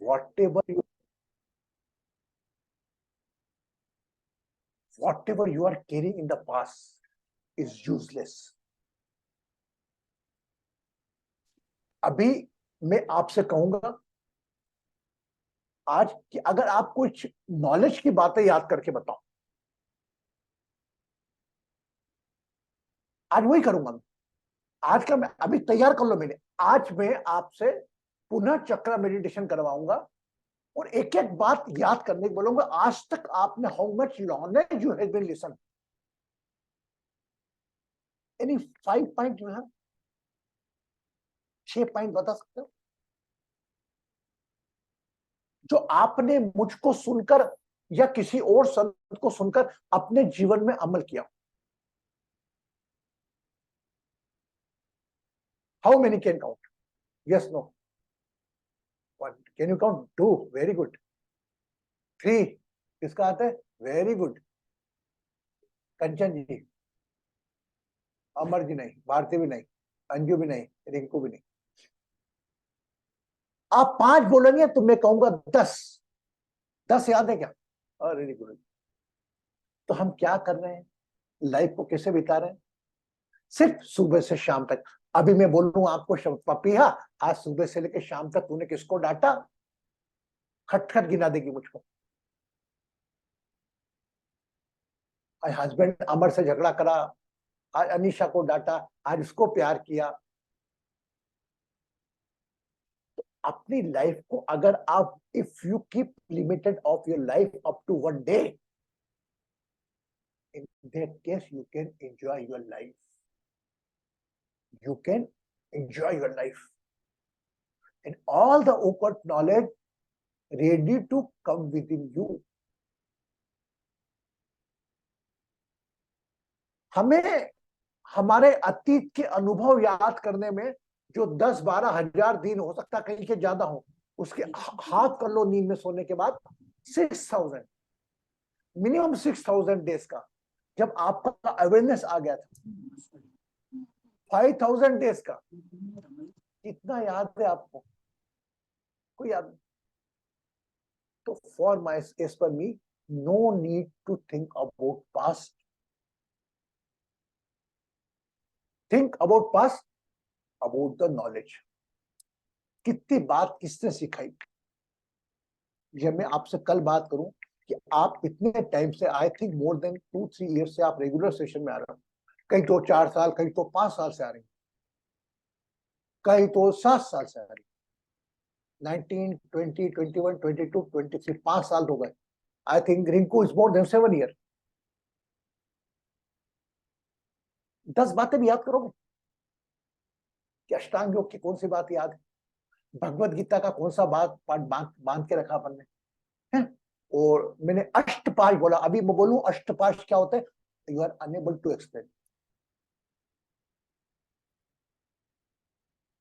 whatever you whatever you are carrying in the past is useless. अभी मैं आपसे कहूंगा आज कि अगर आप कुछ नॉलेज की बातें याद करके बताओ, आज वही करूंगा मैं। आज का मैं अभी तैयार कर लो मैंने, आज मैं आपसे पुनः चक्र मेडिटेशन करवाऊंगा और एक एक बात याद करने को बोलूंगा। आज तक आपने how much knowledge you have been listen, any 5 point you have, 6 point बता सकते हो जो आपने मुझको सुनकर या किसी और संत को सुनकर अपने जीवन में अमल किया। How many can count? Yes no? 1 can you count? 2 very good. 3 किसका आता है? Very good. कंचन जी, अमर जी नहीं, भारती भी नहीं, अंजू भी नहीं, रिंकू भी नहीं। आप 5 बोलेंगे तो मैं कहूंगा 10। 10 याद है क्या? Very good. तो हम क्या कर रहे हैं, लाइफ को कैसे बिता रहे हैं? सिर्फ सुबह से शाम तक। अभी मैं बोलूं आपको पपीहा, आज सुबह से लेकर शाम तक तूने किसको डांटा? खटखट गिना देगी मुझको। आज हस्बैंड अमर से झगड़ा करा, आज अनीशा को डांटा, आज उसको प्यार किया। तो अपनी लाइफ को अगर आप, if you keep limited of your life up to 1 day, in that case you can enjoy your life. You can enjoy your life and all the occult knowledge ready to come within you. हमें हमारे अतीत के अनुभव याद करने में जो 10-12 हजार दिन हो सकता, कहीं के ज्यादा हो, उसके हाफ कर लो नींद में सोने के बाद 6000, मिनिमम 6000 डेज का जब आपका अवेयरनेस आ गया था, 5000 डेज का कितना याद है आपको? कोई याद नहीं? तो फॉर माई एज पर me, no need to think about past. Think about past, about the knowledge. कितनी बात किसने सिखाई? जब मैं आपसे कल बात करूं कि आप इतने टाइम से, I think more than 2-3 year से आप रेगुलर सेशन में आ रहे हो, कहीं तो 4 साल, कहीं तो 5 साल से आ रही, कहीं तो 7 साल से आ रही, 19, 20, 21, 22, 23, 5 साल हो गए। I think Rinku is more than 7 year. 10 बातें भी याद करोगे कि अष्टांग योग की कौन सी बात याद है, भगवत गीता का कौन सा बात पाठ बांध के रखा अपन ने है? और मैंने अष्टपाश बोला, अभी मैं बोलूं अष्टपाश क्या होता है, you are unable to explain.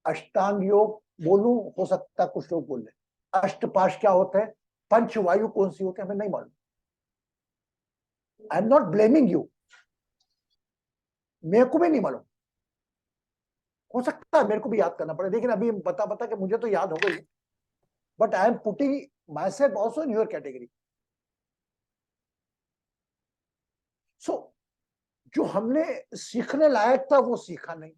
अष्टांग योग बोलूं, हो सकता कुछ लोग बोल रहे, अष्टपाश क्या होता है, पंचवायु कौन सी होती है, हमें नहीं मालूम। I am not blaming you, मेरे को भी नहीं मालूम, हो सकता है मेरे को भी याद करना पड़े, लेकिन अभी बता कि मुझे तो याद हो गई, but I am putting myself also in your category. So जो हमने सीखने लायक था वो सीखा नहीं,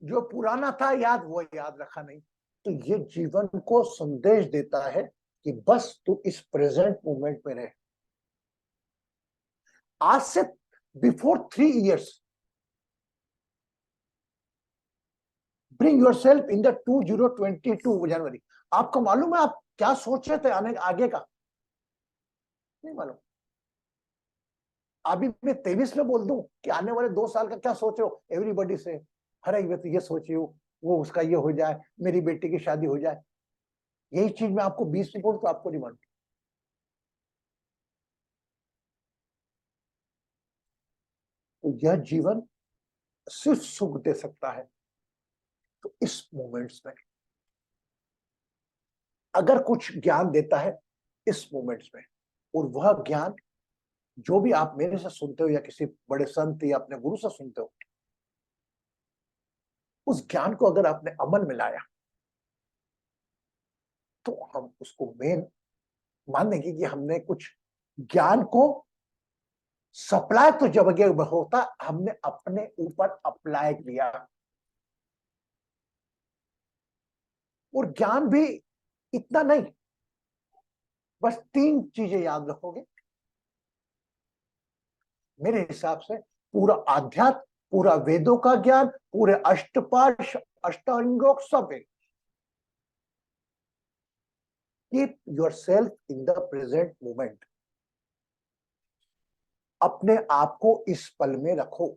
जो पुराना था याद वो याद रखा नहीं। तो ये जीवन को संदेश देता है कि बस तू इस प्रेजेंट मोमेंट में रहे। आज से before 3 years bring your self in the 2022 जनवरी। आपको मालूम है आप क्या सोच रहे थे आने आगे का? नहीं मालूम। अभी मैं 23 में बोल दूं कि आने वाले 2 साल का क्या सोच रहे हो, एवरीबॉडी से हर एक व्यक्ति ये सोचे हो, वो उसका ये हो जाए, मेरी बेटी की शादी हो जाए। यही चीज मैं आपको 20 में बोलूं तो आपको नहीं मालूम। तो यह जीवन सिर्फ सुख दे सकता है तो इस मोमेंट्स में, अगर कुछ ज्ञान देता है इस मोमेंट्स में, और वह ज्ञान जो भी आप मेरे से सुनते हो या किसी बड़े संत या अपने गुरु से सुनते हो, उस ज्ञान को अगर आपने अमल में लाया तो हम उसको मेन मानेंगे कि हमने कुछ ज्ञान को सप्लाई तो जब होता, हमने अपने ऊपर अप्लाई किया। और ज्ञान भी इतना नहीं, बस 3 चीजें याद रखोगे मेरे हिसाब से। पूरा आध्यात्म, पूरा वेदों का ज्ञान, पूरे अष्टपाश अष्टांगों सब है। Keep your self in the present moment. अपने आप को इस पल में रखो।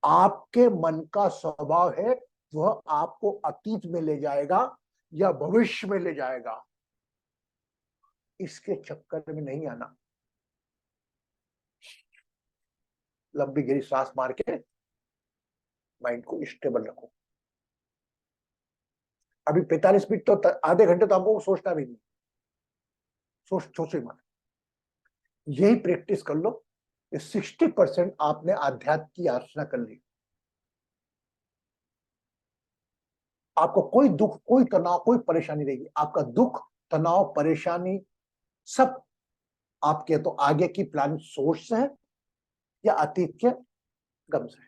आपके मन का स्वभाव है वह आपको अतीत में ले जाएगा या भविष्य में ले जाएगा, इसके चक्कर में नहीं आना। लंबी गहरी सांस मार के माइंड को स्टेबल रखो। अभी 45 मिनट तो, आधे घंटे तो आपको सोचना भी नहीं, सोचो मत। यही प्रैक्टिस कर लो। 60% आपने आध्यात्म की आराधना कर ली। आपको कोई दुख, कोई तनाव, कोई परेशानी रहेगी। आपका दुख, तनाव, परेशानी सब आपके तो आगे की प्लान सोच से है या अतीत के गम से है।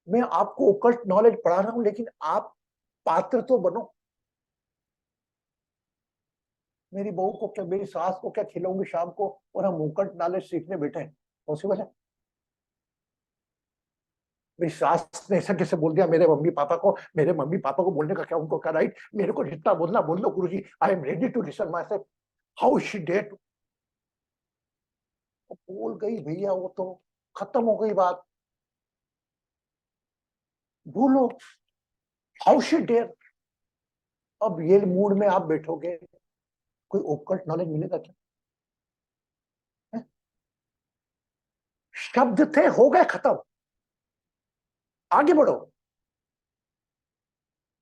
मैं आपको ओकल्ट नॉलेज पढ़ा रहा हूं, लेकिन आप पात्र तो बनो। मेरी बहू को क्या, मेरी सास को क्या खिलाऊंगी शाम को, और हम ओकल्ट नॉलेज सीखने बैठे हैं? पॉसिबल है? मेरी सास ने ऐसा कैसे बोल दिया मेरे मम्मी पापा को? मेरे मम्मी पापा को बोलने का क्या उनको क्या राइट? मेरे को जितना बोलना बोल लो guruji, I am ready to listen myself. How she date? बोल गई भैया, वो तो खत्म हो गई बात। बोलो, हाउ शी डेट। अब ये मूड में आप बैठोगे, कोई ओकल्ट नॉलेज मिलेगा क्या? है? शब्द थे, हो गए खत्म। आगे बढ़ो।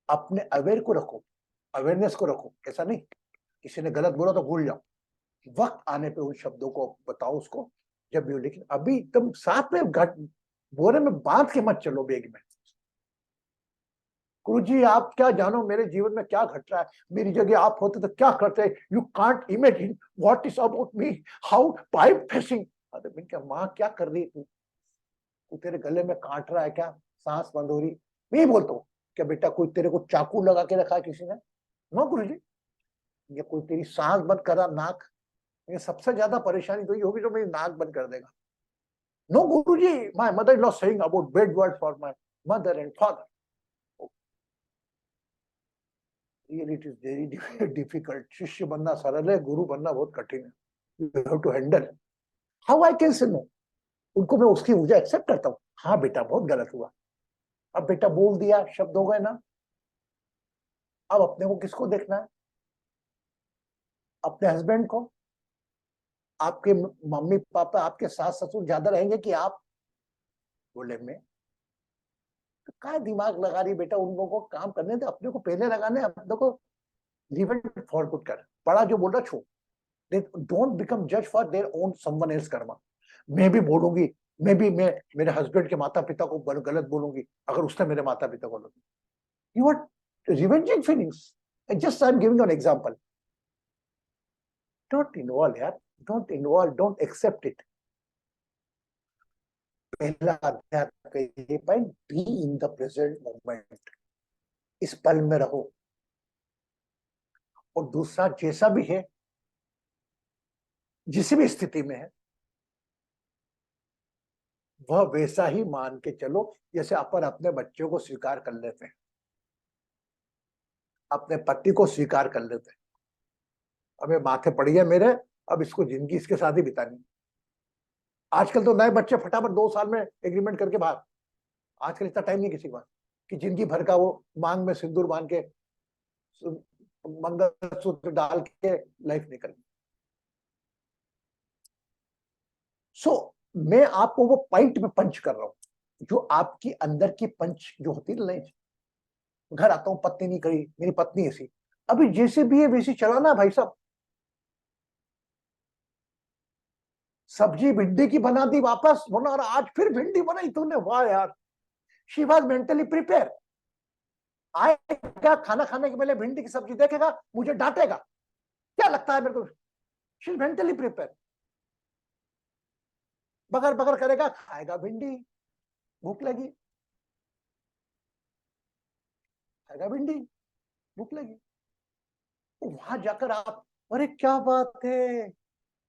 अपने अवेयर को रखो, अवेयरनेस को रखो। ऐसा नहीं किसी ने गलत बोला तो भूल जाओ, वक्त आने पे उन शब्दों को बताओ उसको जब भी हो। लेकिन अभी एकदम साथ में बोरे में बांध के मत चलो बैग में। गुरुजी आप क्या जानो मेरे जीवन में क्या घट रहा है, मेरी जगह आप होते तो क्या करते। You can't imagine what is about me, how pipe facing. अरे मैं क्या, माँ क्या कर रही है तू? तू तेरे गले में काट रहा है क्या? सांस बंद हो रही? मैं ही बोलता हूँ, क्या बेटा कोई तेरे को चाकू लगा के रखा है किसी ने? नो गुरुजी। ये कोई तेरी सांस बंद करा, नाक। ये सबसे ज्यादा परेशानी तो ये होगी जो मेरी नाक बंद कर देगा। No Guruji, my mother in law saying about bad word for my mother and father. Really it is very difficult. शिष्य बनना सरल है, गुरु बनना बहुत कठिन है। You have to handle. How I can say no? उनको मैं उसकी ऊर्जा एक्सेप्ट करता हूँ। हाँ बेटा बहुत गलत हुआ, अब बेटा बोल दिया, शब्द हो गए ना। अब अपने को किसको देखना है? अपने हस्बैंड को? आपके मम्मी पापा, आपके सास ससुर ज्यादा रहेंगे कि आप? बोले में तो क्या दिमाग लगा रही बेटा, उन लोगों को काम करने दे, अपने को पहले लगाने, अपने को लीव इट फॉर गुड कर। बड़ा जो बोल रहा छो। डोंट बिकम जज for their own someone else Karma. मैं भी बोलूंगी, मैं मेरे हस्बैंड के माता पिता को गलत बोलूंगी अगर उसने मेरे माता पिता को। You are revenging feelings. Just I am giving an example. Don't involve यार, don't involve, don't accept it. पहला अध्याय का ये point, be in the present moment. इस पल में रहो। और दूसरा, जैसा भी है, जिस भी स्थिति में है, वह वैसा ही मान के चलो जैसे अपन अपने बच्चों को स्वीकार कर लेते हैं, अपने पति को स्वीकार कर लेते हैं। अब माथे पड़ गया मेरे, अब इसको जिंदगी इसके साथ ही बितानी। आजकल तो नए बच्चे फटाफट 2 साल में एग्रीमेंट करके बाहर। आजकल इतना टाइम नहीं किसी के पास कि जिंदगी भर का वो मांग में सिंदूर बांध के, मंगलसूत्र डाल के लाइफ निकल। सो मैं आपको वो पॉइंट में पंच कर रहा हूं जो आपकी अंदर की पंच जो होती है नहीं। घर आता हूं, पत्नी नहीं करी, मेरी पत्नी ऐसी। अभी जैसे भी है वैसी चलाना भाई साहब। सब्जी भिंडी की बना दी वापस बोला, और आज फिर भिंडी बनाई तूने, वाह यार। She was mentally prepare. आएगा खाना खाने के पहले भिंडी की सब्जी देखेगा, मुझे डांटेगा, क्या लगता है मेरे को, शी इज मेंटली प्रिपेयर, बगर बगर करेगा, खाएगा भिंडी, भूख लगी, खाएगा भिंडी, भूख लगी। तो वहां जाकर आप, अरे क्या बात है,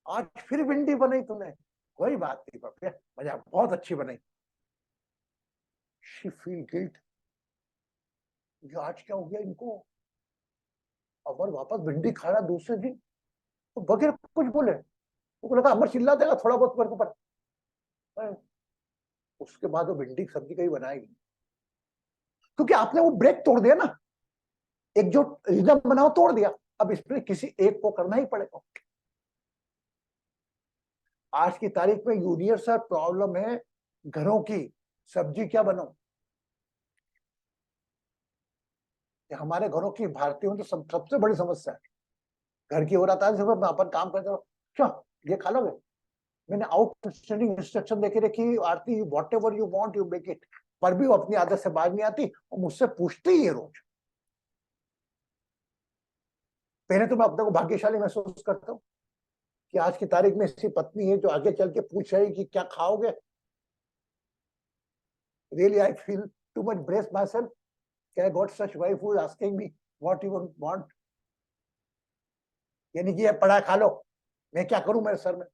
आज फिर भिंडी बनाई तूने, कोई बात नहीं बाप, मजा, बहुत अच्छी बनाई। शी फील गिल्ट, ये आज क्या हो गया इनको, अमर वापस भिंडी खाना दूसरे दिन, तो बगैर कुछ बोले उनको लगा अमर चिल्ला देगा थोड़ा बहुत मेरे को पर, उसके बाद वो भिंडी की सब्जी कहीं बनाएगी, क्योंकि आपने वो ब्रेक तोड़ दिया ना, एक जो रिदम बनाओ तोड़ दिया, अब इसमें किसी एक को करना ही पड़ेगा। आज की तारीख में यूनिवर्सल प्रॉब्लम है घरों की, सब्जी क्या बनाओ, ये हमारे घरों की भारतीयों की सबसे बड़ी समस्या है। घर की हो रहा था जब अपन काम करते हो, क्या ये खा लोगे, मैंने आउटस्टैंडिंग इंस्ट्रक्शन देके रखी, Aarti whatever you want you make it, पर भी वो अपनी आदत से बाहर नहीं आती और मुझसे पूछती ही है रोज। पहले तो मैं अपने को भाग्यशाली महसूस करता हूँ कि आज की तारीख में ऐसी पत्नी है जो आगे चल के पूछ रही कि क्या खाओगे। Really I feel too much brace my self, I got such wife who is asking me what you want, यानी कि ये पढ़ा खा लो, मैं क्या करूं मेरे सर में।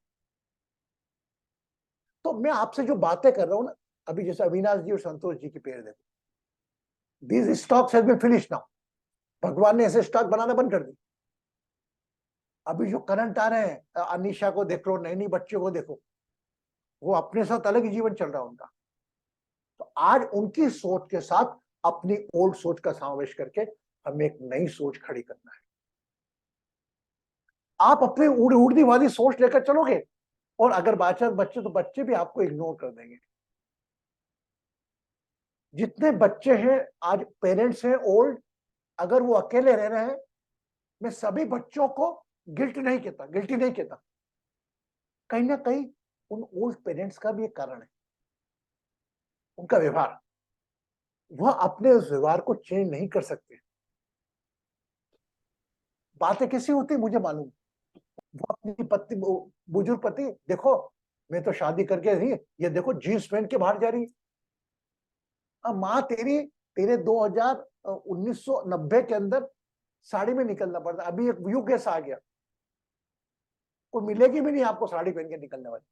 तो मैं आपसे जो बातें कर रहा हूं ना, अभी जैसे अविनाश जी और संतोष जी की पेड़ देखो, these stocks have been finished now, भगवान ने ऐसे स्टॉक बनाना बंद कर दी। अभी जो करंट आ रहे हैं, अनिशा को देख लो, नई नई बच्चों को देखो, वो अपने साथ अलग ही जीवन चल रहा है उनका। तो आज उनकी सोच के साथ अपनी ओल्ड सोच का समावेश करके हमें एक नई सोच खड़ी करना है। आप अपनी उड़दीवादी सोच लेकर चलोगे, और अगर बाचांस बच्चे, तो बच्चे भी आपको इग्नोर कर देंगे। जितने बच्चे हैं आज पेरेंट्स हैं ओल्ड, अगर वो अकेले रह रहे हैं, मैं सभी बच्चों को गिल्टी नहीं कहता, कहीं ना कहीं उन ओल्ड पेरेंट्स का भी एक कारण है, उनका व्यवहार, वह अपने उस व्यवहार को चेंज नहीं कर सकते। बातें कैसी होती मुझे मालूम, वो अपनी पत्नी, बुजुर्ग पति देखो, मैं तो शादी करके नहीं, ये देखो जीन्स पहन के बाहर जा रही। अब माँ तेरी, तेरे 1990 के अंदर साड़ी में निकलना पड़ता, अभी एक युग ऐसा आ गया, कोई मिलेगी भी नहीं आपको साड़ी पहन के निकलने वाली।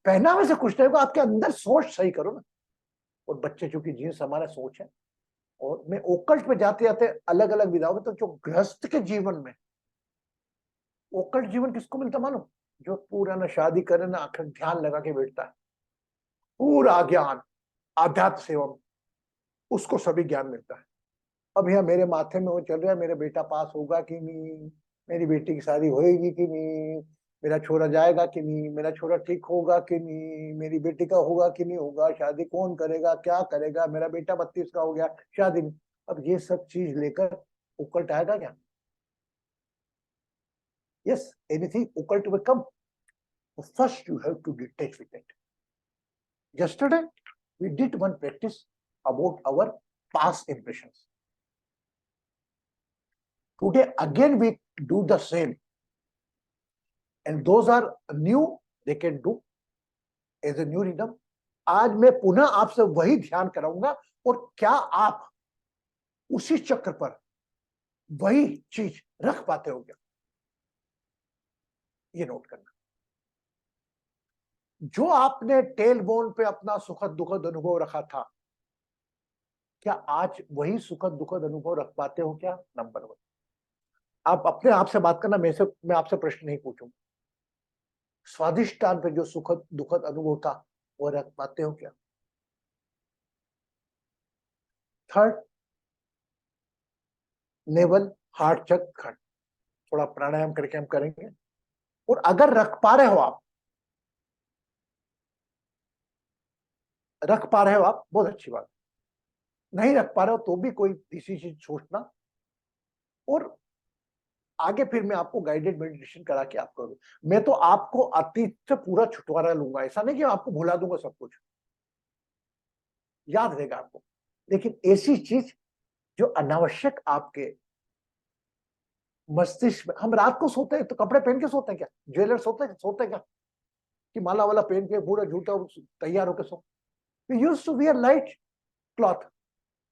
पहनावे से कुछ नहीं होगा, आपके अंदर सोच सही करो ना। और बच्चे, चूंकि जीन्स हमारा सोच है, और मैं ओकल्ट में जाते जाते अलग अलग विधाओं में, तो जो गृहस्थ के जीवन में, ओकल्ट जीवन किसको मिलता मालूम, जो पूरा ना शादी करे ना आखिर ध्यान लगा के बैठता है, पूरा ज्ञान आध्यात्म सेवा में, उसको सभी ज्ञान मिलता है। अब यहाँ मेरे माथे में वो चल रहा है, मेरा बेटा पास होगा कि नहीं, मेरी बेटी की शादी होएगी कि नहीं, मेरा छोरा जाएगा कि नहीं, मेरा छोरा ठीक होगा कि नहीं, मेरी बेटी का होगा कि नहीं होगा, शादी कौन करेगा, क्या करेगा, मेरा बेटा 32 का हो गया, शादी नहीं। अब ये सब चीज लेकर उकल्ट आएगा क्या? Yes, anything occult will come, first you have to detach with it. Yesterday we did one practice about our past impressions. Today again we do the same, and those are new, they can do as a new rhythm. आज मैं पुनः आपसे वही ध्यान कराऊंगा, और क्या आप उसी चक्र पर वही चीज रख पाते हो क्या, ये नोट करना। जो आपने टेल बोन पे अपना सुखद दुखद अनुभव रखा था, क्या आज वही सुखद दुखद अनुभव रख पाते हो क्या? नंबर 1, आप अपने आप से बात करना, मैं आपसे प्रश्न नहीं पूछूंगा। स्वादिष्टान पे जो सुखद दुखद अनुभव था, वो रख पाते हो क्या? थर्ड, नेवल हार्ट चक खंड, थोड़ा प्राणायाम करके हम करेंगे, और अगर रख पा रहे हो आप, बहुत अच्छी बात, नहीं रख पा रहे हो तो भी कोई तीसरी चीज सोचना, और आगे फिर मैं आपको गाइडेड मेडिटेशन करा के आपको, मैं तो आपको अतीत से पूरा छुटकारा लूंगा, ऐसा नहीं कि आपको भुला दूंगा सब कुछ, याद रहेगा आपको। लेकिन ऐसी चीज जो अनावश्यक आपके मस्तिष्क में, हम रात को सोते हैं तो कपड़े पहन के सोते हैं क्या? ज्वेलर सोते क्या कि माला वाला पहन के पूरा झूठा तैयार होकर सो? We used to wear light cloth.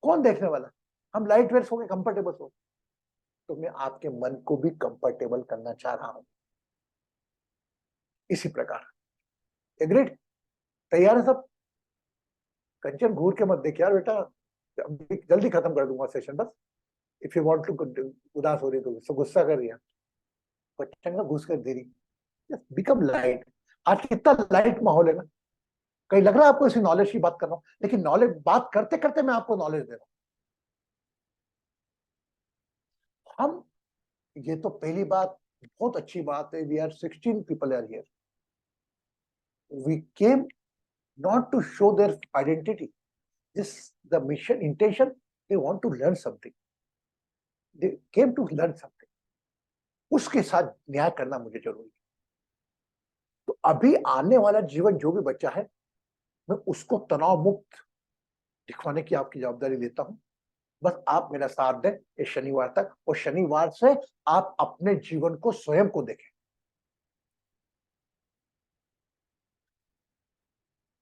कौन देखने वाला? हम लाइट वेयर सो के कंफर्टेबल सो। तो मैं आपके मन को भी कंफर्टेबल करना चाह रहा हूं इसी प्रकार। एग्रीड? तैयार है सब? कंचन घूर के मत देख यार बेटा, जल्दी खत्म कर दूंगा सेशन बस। इफ यू वांट टू, उदास हो रही तो गुस्सा कर रही है, कंचन का घुस कर दे रही, बिकम लाइट। आज कितना लाइट माहौल है ना, कहीं लग रहा है आपको इसी नॉलेज की बात कर रहा हूं, लेकिन नॉलेज बात करते करते मैं आपको नॉलेज दे रहा हूं। हम, ये तो पहली बात, बहुत अच्छी बात है, we are 16 people are here, we came not to show their identity, this the mission intention, they want to learn something, they came to learn something, उसके साथ न्याय करना मुझे जरूरी है। तो अभी आने वाला जीवन जो भी बच्चा है, मैं उसको तनाव मुक्त दिखवाने की आपकी जवाबदारी लेता हूं। बस आप मेरा साथ दें इस शनिवार तक, और शनिवार से आप अपने जीवन को स्वयं को देखें।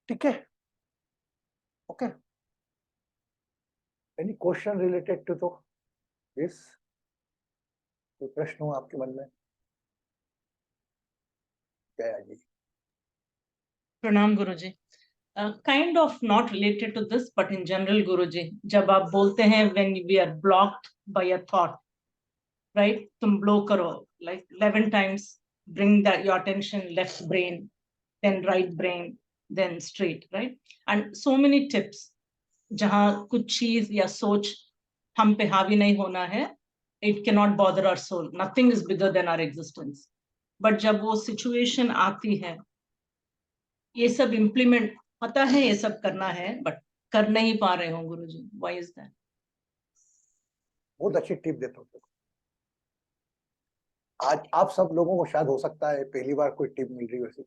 ठीक है? Okay, any question related to this? कोई प्रश्न हो आपके मन में? जया जी। प्रणाम guruji. Kind of not related to this but in general guruji, जब आप बोलते हैं when we are blocked by a thought, right, तुम ब्लो करो like 11 times, bring that your attention left brain, then right brain, then straight, right? And so many tips, जहां कुछ चीज या सोच हम पे हावी नहीं होना है, it cannot bother our soul, nothing is bigger than our existence. But जब वो सिचुएशन आती है, ये सब इम्प्लीमेंट पता है, ये सब करना है, बट कर नहीं पा रहे हो गुरुजी, व्हाई इज दैट? बहुत अच्छी टिप देता हूँ। आज आप सब लोगों को शायद हो सकता है पहली बार कोई टिप मिल रही हो ऐसी।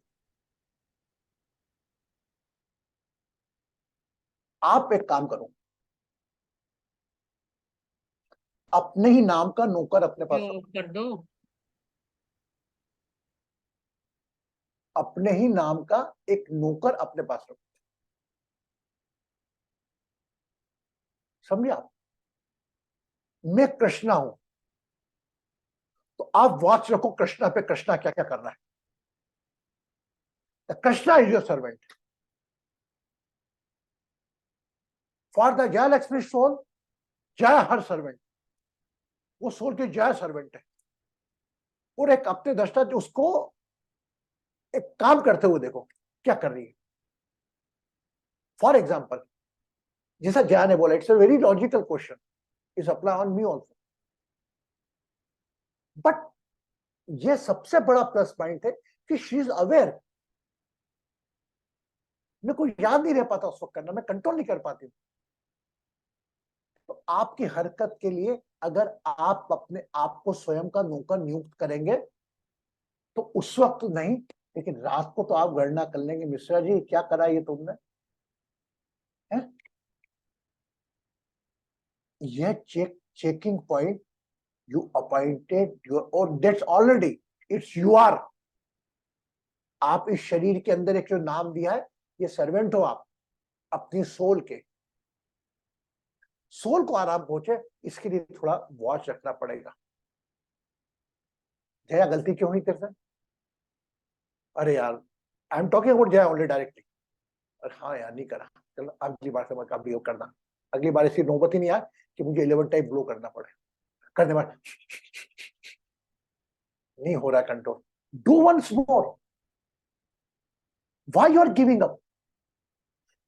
आप एक काम करो, अपने ही नाम का नौकर अपने पास रखो। कर दो। अपने ही नाम का एक नौकर अपने पास रखो। समझे आप? मैं कृष्णा हूं, तो आप वॉच रखो कृष्णा पे, कृष्णा क्या क्या कर रहा है। Krishna is your servant for the जय लक्ष्मी सोल। जय हर सर्वेंट, वो सोल की जय सर्वेंट है। और एक अपने दृष्टा उसको एक काम करते हुए देखो क्या कर रही है। फॉर एग्जाम्पल, जैसा जया ने बोला, it's a very logical question, is apply on me also. But ये सबसे बड़ा प्लस पॉइंट है कि शी इज अवेयर। मेरे को याद नहीं रह पाता उस वक्त करना, मैं कंट्रोल नहीं कर पाती। तो आपकी हरकत के लिए अगर आप अपने आप को स्वयं का नौकर नियुक्त करेंगे तो उस वक्त नहीं, लेकिन रात को तो आप गणना कर लेंगे, मिश्रा जी क्या करा ये तुमने है? यह checking point you appointed your, or that's already it's you are। आप इस शरीर के अंदर एक जो नाम दिया है, ये सर्वेंट हो आप अपनी सोल के। सोल को आराम पहुंचे इसके लिए थोड़ा वॉच रखना पड़ेगा। जया गलती क्यों हुई तेरे से? अरे यार, I am talking about Jaya only directly. अरे हाँ यार, नहीं करा, चलो अगली बार से मैं कभी योग करना। अगली बार ऐसी नौबत ही नहीं आए कि मुझे 11 टाइप ब्लो करना पड़े। करने बाद नहीं हो रहा control, do once more. Why you are giving up?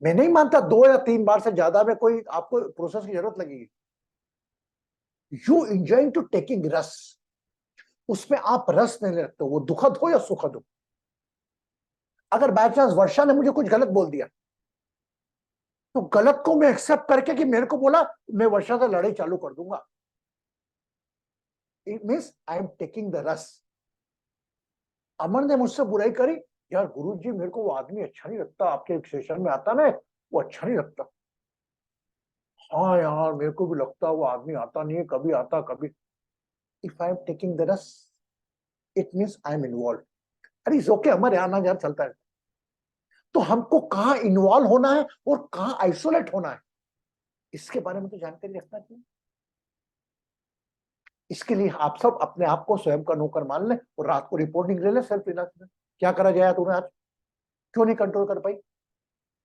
मैं नहीं मानता 2 या 3 बार से ज्यादा में कोई आपको प्रोसेस की जरूरत लगेगी। यू एंजॉइंग टू टेकिंग रस, उसमें आप रस नहीं रखते हो, वो दुखद हो या सुखद हो। अगर बाय चांस वर्षा ने मुझे कुछ गलत बोल दिया, तो गलत को मैं एक्सेप्ट करके कि मेरे को बोला, मैं वर्षा से लड़ाई चालू कर दूंगा। It means I am taking the रस। अमर ने मुझसे बुराई करी, यार गुरुजी मेरे को वो आदमी अच्छा नहीं लगता, आपके सेशन में आता ना वो अच्छा नहीं लगता। हाँ यार मेरे को भी लगता है वो आदमी आता नहीं है, कभी आता कभी। If I am taking the रस, it means I am involve. अरे इस ओके, हमारे आना जाना चलता है। तो हमको कहाँ इन्वॉल्व होना है और कहाँ आइसोलेट होना है, इसके बारे में तो जानकारी रखना चाहिए। इसके लिए आप सब अपने आप को स्वयं का नौकर मान लें और रात को रिपोर्टिंग ले लें सेल्फ रिलायंस में। क्या करा जाए तूने आज, क्यों नहीं कंट्रोल कर पाई,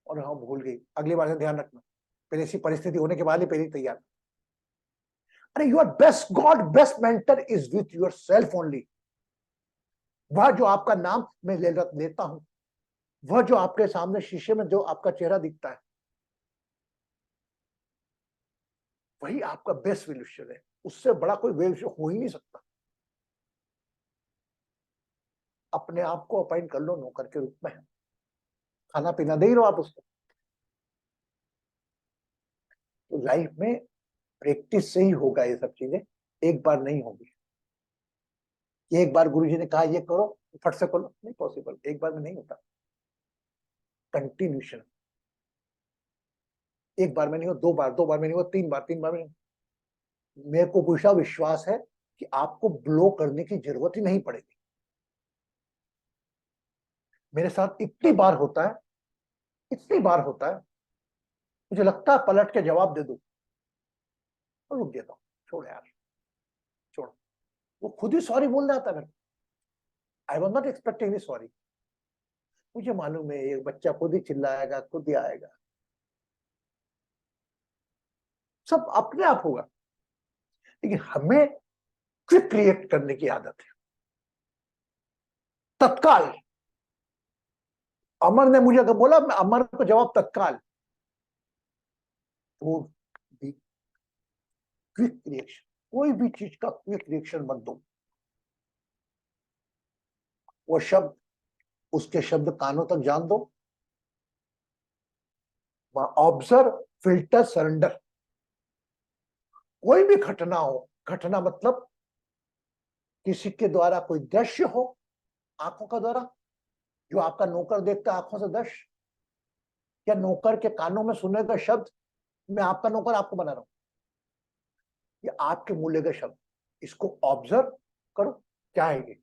और हाँ भूल गई, अगली बार से ध्यान रखना। पहले ऐसी परिस्थिति होने के बाद ही पहले तैयार। अरे your best God best mentor is with your self only. वह जो आपका नाम मैं लेता हूं, वह जो आपके सामने शीशे में जो आपका चेहरा दिखता है, वही आपका बेस्ट विलुशन है। उससे बड़ा कोई विलुशन हो ही नहीं सकता। अपने आप को अपॉइंट कर लो नौकर के रूप में, खाना पीना दे ही रहो आप उसको। तो लाइफ में प्रैक्टिस से ही होगा ये सब चीजें, एक बार नहीं होगी। एक बार गुरुजी ने कहा ये करो, फट से करो, नहीं पॉसिबल, एक बार में नहीं होता। कंटिन्यूशन, एक बार में नहीं हो, दो बार, दो बार में नहीं हो, तीन बार, तीन बार में नहीं। मेरे को पूछा विश्वास है कि आपको ब्लो करने की जरूरत ही नहीं पड़ेगी। मेरे साथ इतनी बार होता है, इतनी बार होता है, मुझे लगता है पलट के जवाब दे दूं और रुक देता हूं, छोड़ यार छोड़। वो खुद ही सॉरी बोल जाता है मेरे को। I was not expecting any sorry. मुझे मालूम है ये बच्चा खुद ही चिल्लाएगा, खुद ही आएगा, सब अपने आप होगा। लेकिन हमें क्विक रिएक्ट करने की आदत है, तत्काल। अमर ने मुझे अगर बोला, मैं अमर को जवाब तत्काल। वो भी क्विक रिएक्शन, कोई भी चीज का क्विक रिएक्शन मत दो। वो शब्द, उसके शब्द कानों तक जान दो। Observe, filter, surrender. कोई भी घटना हो, घटना मतलब किसी के द्वारा कोई दृश्य हो, आंखों का द्वारा, जो आपका नौकर देखता है आंखों से दृश्य, या नौकर के कानों में सुने गए शब्द। मैं आपका नौकर आपको बना रहा हूं, ये आपके मूल्य के शब्द, इसको ऑब्जर्व करो। क्या है ये,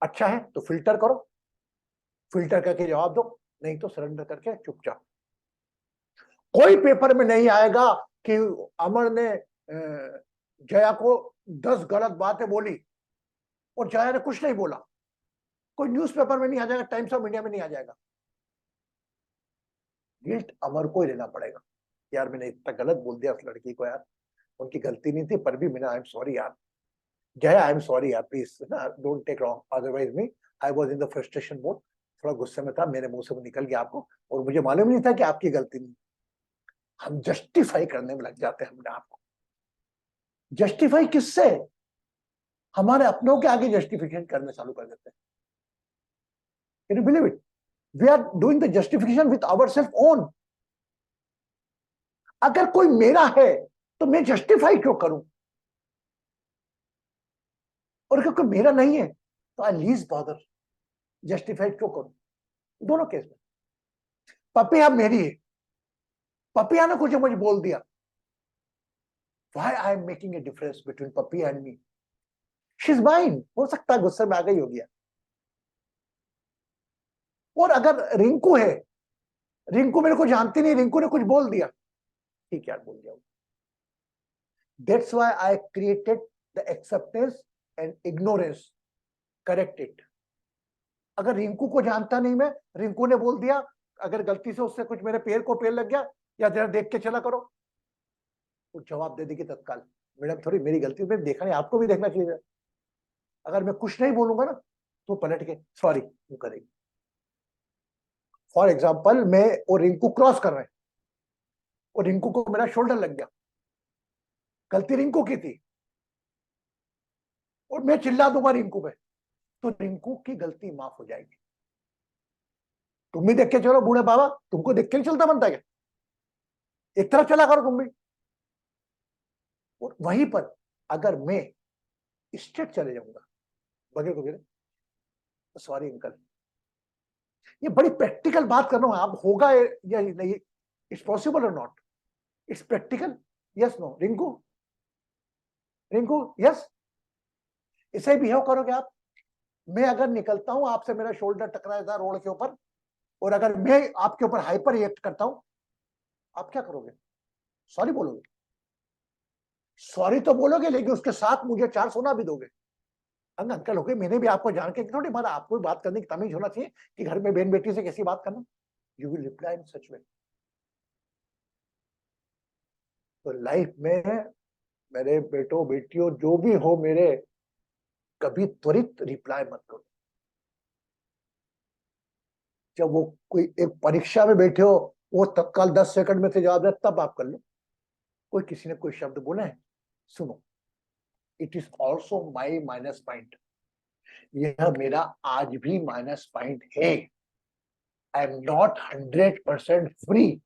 अच्छा है तो फिल्टर करो, फिल्टर करके जवाब दो, नहीं तो सरेंडर करके चुपचाप। कोई पेपर में नहीं आएगा कि अमर ने जया को 10 गलत बातें बोली और जया ने कुछ नहीं बोला। कोई न्यूज़पेपर में नहीं आ जाएगा, टाइम्स ऑफ इंडिया में नहीं आ जाएगा। गिल्ट अमर को ही लेना पड़ेगा, यार मैंने इतना गलत बोल दिया उस लड़की को, यार उनकी गलती नहीं थी, पर भी मैंने, आई एम सॉरी यार जया, आई एम सॉरी यार, प्लीज ना don't take wrong, otherwise me, I was in the frustration mode, थोड़ा गुस्से में था, मेरे मुंह से वो निकल गया आपको, और मुझे मालूम नहीं था कि आपकी गलती नहीं। हम जस्टिफाई करने में लग जाते हैं अपने आप को। जस्टिफाई किससे, हमारे अपनों के आगे जस्टिफिकेशन करने चालू कर देते हैं। Can you believe it, we are doing the justification with ourself own. अगर कोई मेरा है तो मैं जस्टिफाई क्यों करूं, और अगर कोई मेरा नहीं है तो आई लीज बॉदर, जस्टिफाई क्यों करूं। दोनों केस में पपिया मेरी है, पपिया ने कुछ मुझे बोल दिया, why I am making a difference between puppy and me, she's mine। हो सकता है गुस्से में आ गई होगी। और अगर रिंकू है, रिंकू मेरे को जानती नहीं, रिंकू ने कुछ बोल दिया, ठीक यार बोल दिया। That's why I created the acceptance and ignorance, correct it। अगर रिंकू को जानता नहीं मैं, रिंकू ने बोल दिया, अगर गलती से उससे कुछ मेरे पैर को पैर लग गया, या जरा देख के चला करो, वो जवाब दे देगी तत्काल, मैडम थोड़ी मेरी गलती, में देखा नहीं, आपको भी देखना चाहिए। अगर मैं कुछ नहीं बोलूंगा ना तो पलट के सॉरी वो करेगी। फॉर एग्जाम्पल मैं और रिंकू क्रॉस कर रहे हैं, और रिंकू को मेरा शोल्डर लग गया, गलती रिंकू की थी, और मैं चिल्ला दूंगा रिंकू पे, तो रिंकू की गलती माफ हो जाएगी। तुम भी देख के चलो बूढ़े बाबा, तुमको देख के नहीं चलता बनता क्या, एक तरफ चला करो तुम भी। और वहीं पर अगर मैं स्ट्रेट चले जाऊंगा बगैर को गिरे, तो सॉरी अंकल। ये बड़ी प्रैक्टिकल बात कर रहा हूं, आप होगा या नहीं, इट्स पॉसिबल और not, it's practical, yes no? Rinku, Rinku, yes? इसे बिहेव करोगे आप? मैं अगर निकलता हूं, आपसे मेरा शोल्डर टकराया रोड के ऊपर, और अगर मैं आपके ऊपर हाइपर रिएक्ट करता हूं, आप क्या करोगे? सॉरी बोलोगे? सॉरी तो बोलोगे, लेकिन उसके साथ मुझे 4 सोना भी दोगे। अंकल हो गए, मैंने भी आपको जान के थोड़ी मारा, आपको भी बात करने की तमीज होना चाहिए कि घर में बहन बेटी से कैसी बात करना। यू विल रिप्लाई इन सच वे। तो लाइफ में मेरे बेटों बेटियों जो भी हो मेरे, कभी त्वरित रिप्लाई मत करो। जब वो कोई एक परीक्षा में बैठे हो, वो तत्काल 10 सेकंड में से जवाब दे, तब आप कर लो। कोई किसी ने कोई शब्द बोला है, सुनो, it is also my minus point. यह मेरा आज भी माइनस पॉइंट है। I am not 100% free.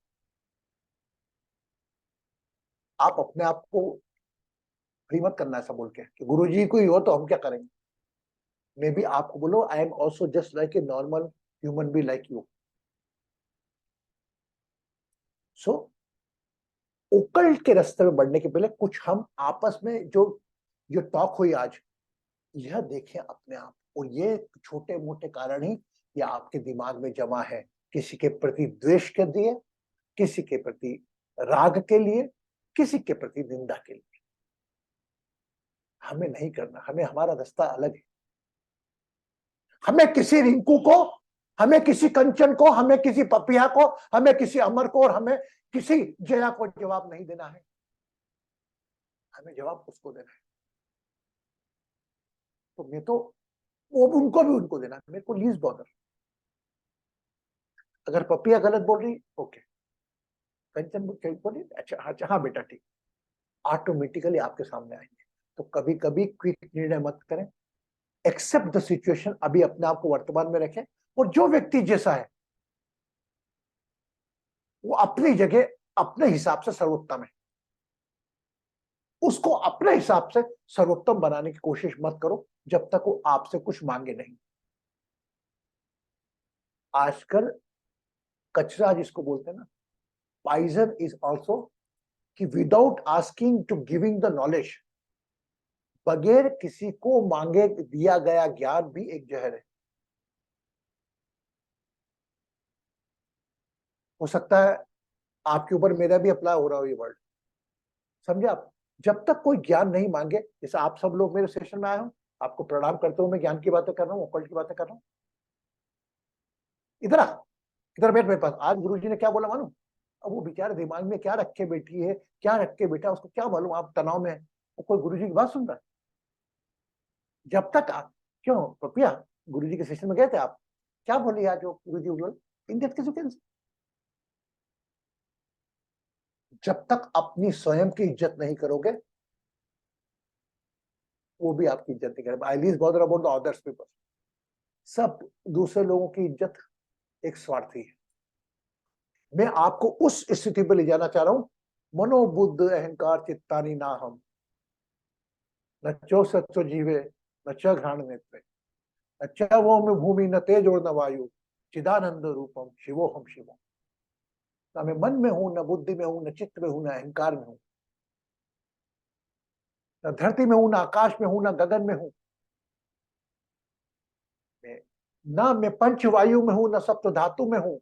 आप अपने आप को फ्री मत करना ऐसा बोल के कि गुरुजी कोई हो तो हम क्या करेंगे। मे बी आपको बोलो, I am also just like a normal human be like you. So occult के रास्ते में बढ़ने के पहले कुछ हम आपस में जो जो टॉक हुई आज, यह देखें अपने आप। और ये छोटे मोटे कारण ही ये आपके दिमाग में जमा है, किसी के प्रति द्वेष के लिए, किसी के प्रति राग के लिए, किसी के प्रति निंदा के लिए। हमें नहीं करना, हमें हमारा रास्ता अलग है। हमें किसी रिंकू को, हमें किसी कंचन को, हमें किसी पपिया को, हमें किसी अमर को, और हमें किसी जया को जवाब नहीं देना है। हमें जवाब उसको देना है। तो मैं तो वो उनको भी उनको देना, मेरे को लीज बॉर्डर। अगर पपिया गलत बोल रही, ओके, कंचन बोली, अच्छा हाँ बेटा ठीक, ऑटोमेटिकली आपके सामने आएंगे। तो कभी कभी क्विक निर्णय मत करें, एक्सेप्ट द सिचुएशन। अभी अपने आप को वर्तमान में रखें, और जो व्यक्ति जैसा है वो अपनी जगह अपने हिसाब से सर्वोत्तम है, उसको अपने हिसाब से सर्वोत्तम बनाने की कोशिश मत करो जब तक वो आपसे कुछ मांगे नहीं। आजकल कचरा जिसको बोलते हैं ना, पाइजन इज ऑल्सो कि without asking to giving the knowledge, बगैर किसी को मांगे दिया गया ज्ञान भी एक जहर है। हो सकता है आपके ऊपर मेरा भी अप्लाई हो रहा हो ये वर्ड, समझे आप? जब तक कोई ज्ञान नहीं मांगे, जैसे आप सब लोग मेरे सेशन में आए हो, आपको प्रणाम करते हुए मैं ज्ञान की बातें कर रहा हूँ, ओकल्ट की बातें कर रहा हूँ। इधर आ, इधर बैठ मेरे पास। आज गुरुजी ने क्या बोला मालूम? अब वो बेचारे दिमाग में क्या रख के बैठी है, क्या रख के बैठा, उसको क्या मालूम आप तनाव में है, वो कोई गुरुजी की बात सुन रहा है? जब तक आप, क्यों पपिया, गुरुजी के सेशन में गए थे आप, क्या बोली आज वो गुरुजी बोले इन किसी के? जब तक अपनी स्वयं की इज्जत नहीं करोगे, वो भी आपकी इज्जत नहीं करेगा। I least bother about the others people. सब दूसरे लोगों की इज्जत एक स्वार्थी है। मैं आपको उस स्थिति पर ले जाना चाह रहा हूं, मनोबुद्ध अहंकार चित्तानी ना हम, न चो सचो जीवे, न च घ्राण नेत्रे, न च वो में भूमि, न तेज और न वायु, चिदानंद रूपम शिवो हम शिवो। न मैं मन में हूं, न बुद्धि में हूं, न चित्त में हूं, न अहंकार में हूं, न धरती में हूं, न आकाश में हूं, न गगन में हूं, ना मैं पंच वायु में हूं, न सप्त धातु में हूं।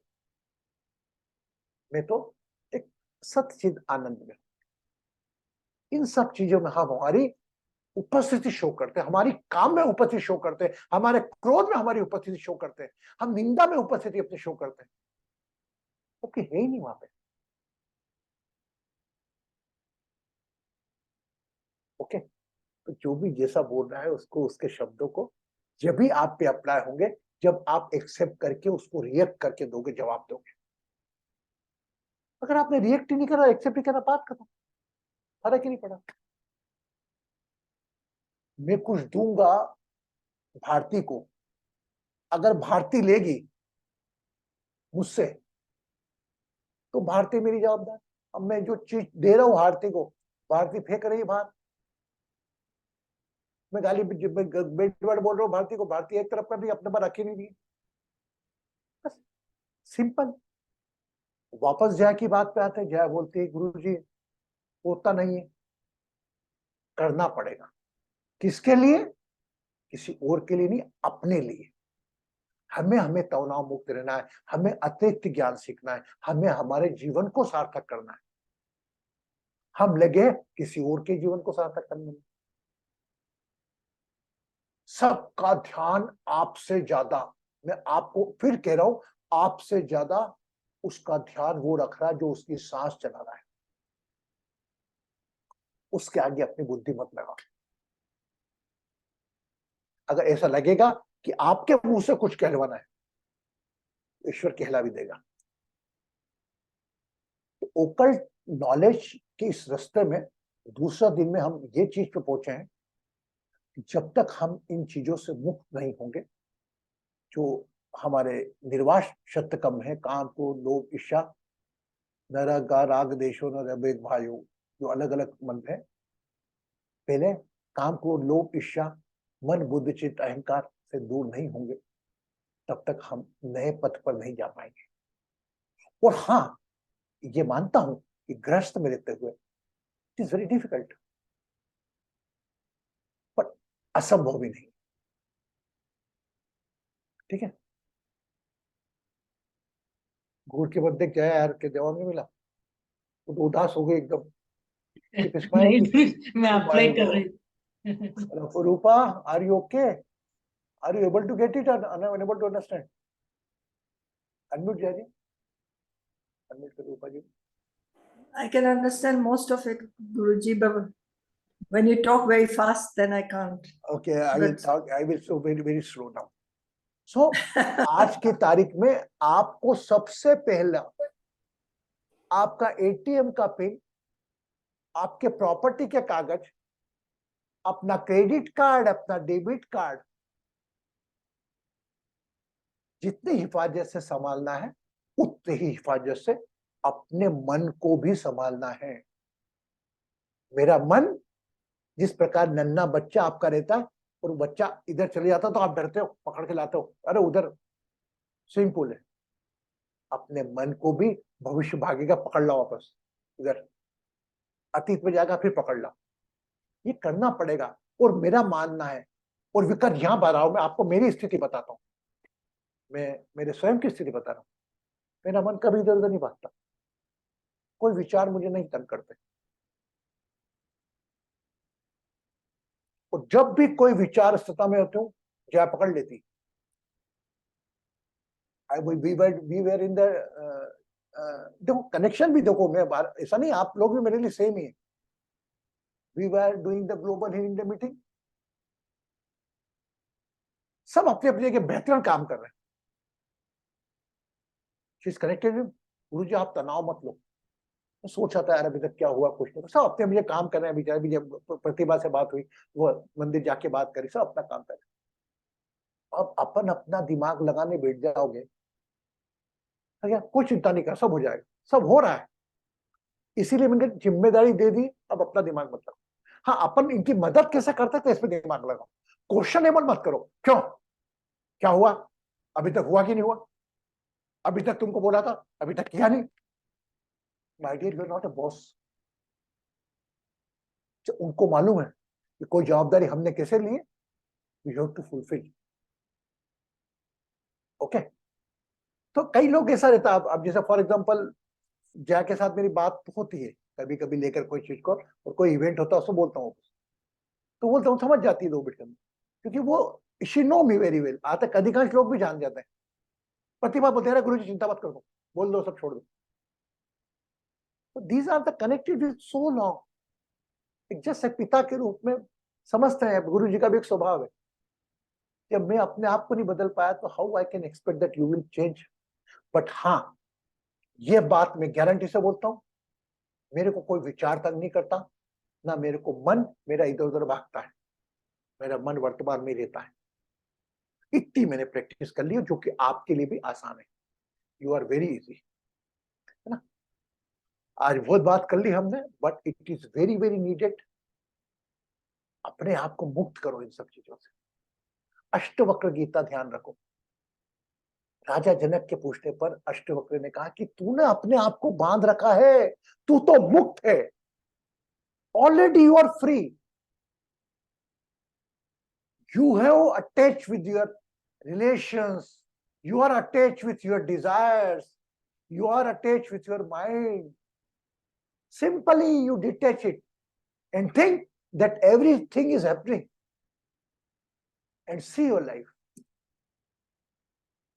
मैं तो एक सतचिद आनंद में हूं। इन सब चीजों में हम हमारी उपस्थिति शो करते हैं, हमारी काम में उपस्थिति शो करते हैं, हमारे क्रोध में हमारी उपस्थिति शो करते हैं, हम निंदा में उपस्थिति अपनी शो करते हैं। ओके, है ही नहीं वहां पे। ओके, तो जो भी जैसा बोल रहा है उसको, उसके शब्दों को जब भी आप पे अप्लाई होंगे, जब आप एक्सेप्ट करके उसको रिएक्ट करके दोगे, जवाब दोगे। अगर आपने रिएक्ट ही नहीं करा, एक्सेप्ट ही करा, बात खत्म, फर्क ही नहीं पड़ा। मैं कुछ दूंगा भारती को, अगर भारती लेगी मुझसे तो भारती मेरी जवाबदार। अब मैं जो चीज दे रहा हूं भारती को, भारती फेंक रही है बाहर, मैं गाली बेट वर्ड बोल रहा हूँ भारती को, भारती एक तरफ कर रही है, अपने पर रखी नहीं रही। बस सिंपल। वापस जया की बात पे आते हैं। जया बोलती है गुरु जी होता नहीं है, करना पड़ेगा। किसके लिए? किसी और के लिए नहीं, अपने लिए। हमें तनाव मुक्त रहना है, हमें अतिरिक्त ज्ञान सीखना है, हमें हमारे जीवन को सार्थक करना है। हम लगे किसी और के जीवन को सार्थक करने में। सबका ध्यान आपसे ज्यादा, मैं आपको फिर कह रहा हूं, आपसे ज्यादा उसका ध्यान वो रख रहा है जो उसकी सांस चला रहा है। उसके आगे अपनी बुद्धि मत लगाओ। अगर ऐसा लगेगा कि आपके मुंह से कुछ कहलवाना है, ईश्वर कहला भी देगा। तो ओकल्ट नॉलेज के इस रास्ते में दूसरा दिन में हम ये चीज पे पहुंचे हैं कि जब तक हम इन चीजों से मुक्त नहीं होंगे, जो हमारे निर्वाह शब्द कम है, काम को लोभ ईर्ष्या न राग देशो न रवेग भायो, जो अलग अलग मन है। पहले काम को लोभ ईर्ष्या मन बुद्धि चित्त अहंकार से दूर नहीं होंगे, तब तक हम नए पथ पर नहीं जा पाएंगे। और हाँ, ये मानता हूं कि गृहस्थ में रहते हुए इट इज वेरी डिफिकल्ट, पर असंभव भी नहीं। ठीक है, गुड़ के बदले क्या है यार के जवाब नहीं मिला, तो उदास हो गए एकदम। नहीं, मैं अप्लाई कर रही हूँ। Rupa, are you okay? Are you able to get it? Unable to understand? Unmute जाइए, अनम्यूट करो रूपा जी। I can understand most of it, Guruji, but when you talk very fast, then I can't. Okay, I will talk. I will so very slow now. So आज की तारीख में आपको सबसे पहला आपका एटीएम का पिन, आपके प्रॉपर्टी के कागज, अपना क्रेडिट कार्ड, अपना डेबिट कार्ड जितनी हिफाजत से संभालना है, उतनी ही हिफाजत से अपने मन को भी संभालना है। मेरा मन जिस प्रकार नन्हा बच्चा आपका रहता है, और बच्चा इधर चले जाता तो आप डरते हो, पकड़ के लाते हो, अरे उधर स्विमिंग पूल है। अपने मन को भी भविष्य भागेगा, पकड़ लो वापस, इधर अतीत में जाएगा, फिर पकड़ लो। ये करना पड़ेगा। और मेरा मानना है, और विकट यहां पर आओ, मैं आपको मेरी स्थिति बताता हूं, मैं मेरे स्वयं की स्थिति बता रहा हूं। मेरा मन कभी इधर उधर नहीं भागता, कोई विचार मुझे नहीं तंग करते। और जब भी कोई विचार स्थिति में होते हूं, जया पकड़ लेती। वी वर इन द देखो कनेक्शन भी देखो, मैं ऐसा नहीं, आप लोग भी मेरे लिए सेम ही है। We were doing the global India meeting, सब अपने अपने जगह बेहतरीन काम कर रहे हैं। She is connected. गुरु जी आप तनाव मत लो। सोचा था यार अभी तक क्या हुआ, कुछ नहीं, सब अपने मुझे काम कर रहे हैं। बेचारे भी जब प्रतिभा से बात हुई, वो मंदिर जाके बात करी, सब अपना काम कर रहे हैं। अब अपन अपना दिमाग लगाने बैठ जाओगे तो क्या, कोई चिंता नहीं कर, सब हो जाएगा, सब हो रहा है। इसीलिए मैंने जिम्मेदारी दे दी, अब अपना दिमाग मत लगाओ। हाँ, अपन इनकी मदद कैसे करते थे इसमें दिमाग लगाओ। क्वेश्चन एबल मत करो, क्यों, क्या हुआ, अभी तक हुआ कि नहीं हुआ, अभी तक तुमको बोला था, अभी तक किया नहीं। My dear, you are not a boss. उनको मालूम है कि कोई जवाबदारी हमने कैसे ली है, you have to fulfil. Okay, तो कई लोग ऐसा रहता है, अब जैसे फॉर एग्जांपल जया के साथ मेरी बात होती है कभी कभी लेकर कोई चीज को, और कोई इवेंट होता है उसको बोलता हूँ, तो बोलता हूँ समझ जाती है 2 मिनट में, क्योंकि वो she know me very well. आज तक अधिकांश लोग भी जान जाते हैं। प्रतिभा बोलते हैं गुरु जी चिंता मत करो, बोल दो, सब छोड़ दो। तो these are the connected with so long. एक जैसे पिता के रूप में समझते हैं, गुरु जी का भी एक स्वभाव है। जब मैं अपने आप को नहीं बदल पाया तो how I can expect that you will change. But हाँ, ये बात मैं गारंटी से बोलता हूँ, मेरे को कोई विचार तक नहीं करता, ना मेरे को मन मेरा इधर उधर भागता है। मेरा मन वर्तमान में रहता है। इतनी मैंने प्रैक्टिस कर ली, जो कि आपके लिए भी आसान है। यू आर वेरी इजी, है ना। आज बहुत बात कर ली हमने, but it is very very needed. अपने आप को मुक्त करो इन सब चीजों से। अष्टवक्र गीता ध्यान रखो। राजा जनक के पूछने पर अष्टवक्र ने कहा कि तूने अपने आप को बांध रखा है, तू तो मुक्त है। already you are free. You have attached with your relations, you are attached with your desires, you are attached with your mind. Simply you detach it and think that everything is happening and see your life.